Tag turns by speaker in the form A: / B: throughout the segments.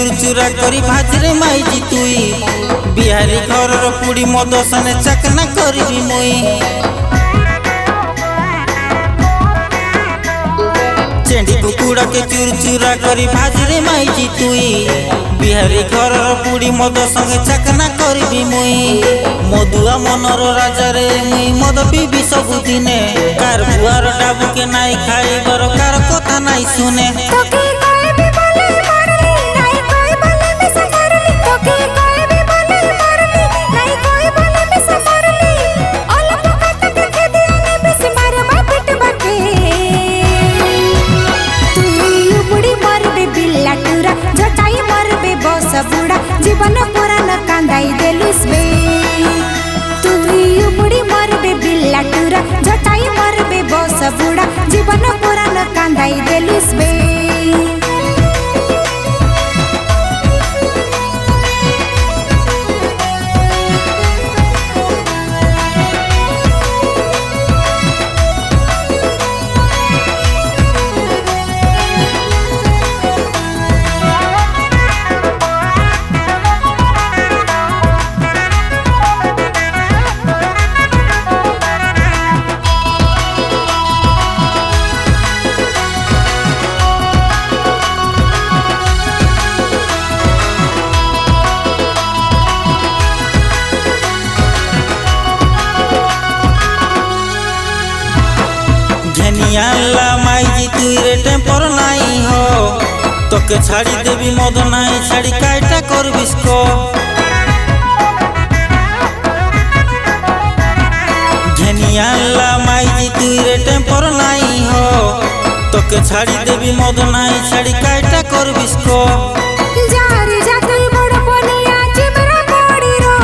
A: चुरचुरा करी भाजरे माइजी तुई बिहारी घर पुड़ी मद सने चकना करबी मुई चेंडी कुकुड़ा के चुरचुरा करी भाजरे माइजी तुई बिहारी घर पुड़ी मद संगे चकना करबी मुई मधुआ मनर राजा रे मुई मद पीबी सबुदिने कार बुआर डाबू के नाई खाइबर कार कथा नाई सुने
B: बुढ़ा जीवन पुरान कांदाई देलुस बे तू बुढ़ी मरबे बिल्ला टूरा जटाई मरबे बस बुढ़ा जीवन पुरान कांदाई देलुस बे
A: ला माइजी तुई रे टेम्पर नाई हो तोके छाड़ी देवी मद नाई छाड़ी काइटा करबिस को घेनिया ला माइजी तुई रे टेम्पर नाई हो तोके छाड़ी देवी मद नाई छाड़ी काइटा करबिस को
B: जारी जातई बड़ बनिया चिमरा कोड़ी रो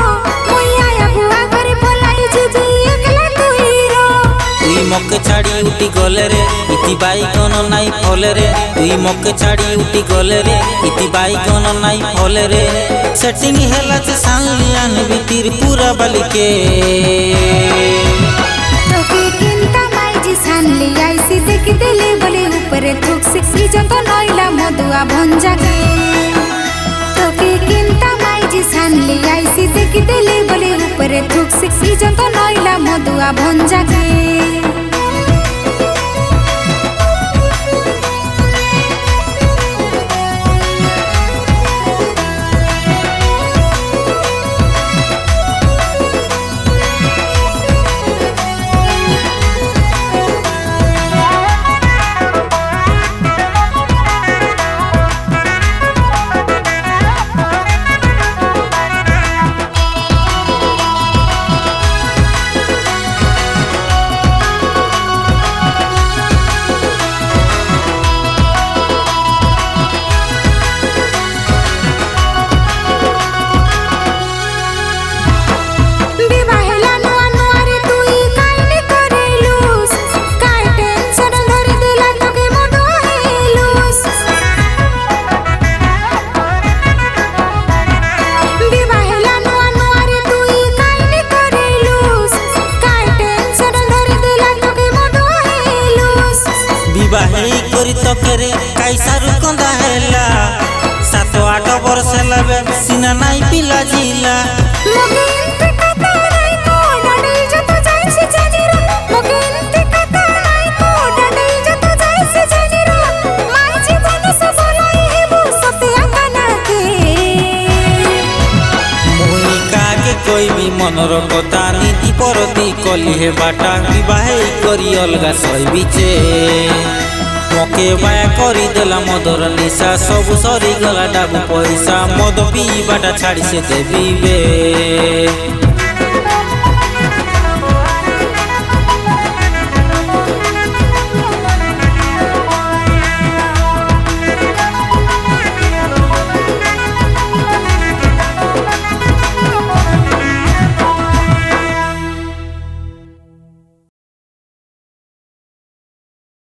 B: मुइया या बुआ करे बोलाई जीबी एकला तुई रो
A: तुई मके छाड़ी उठी गले रे इति बाई कोन नाई फले रे तुई मके छाड़ी उठी गले रे इति बाई कोन नाई फले रे सेटिंग हेला से सालियान बितिर पूरा बलिके
B: तोके किंता माइजी सानली आईसी देख देले बोले ऊपर थुक से जत नइला मधुआ भंजा के तोके किंता माइजी सानली आईसी देख देले बोले ऊपर थुक से जत नइला मधुआ भंजा के
A: बाही करी तकेरे कैसा रुकंदा हेला 7-8 वर्ष लबे सीना नाई पिला जिला कोई भी मनर कथा नीति परती कली हे बाटा विवाह करी अलगा सहीबिचे मके बाया करी देला मदर निशा सब सरी गला डाबू पैसा मद पी बाटा छाड़ी से देवी बे।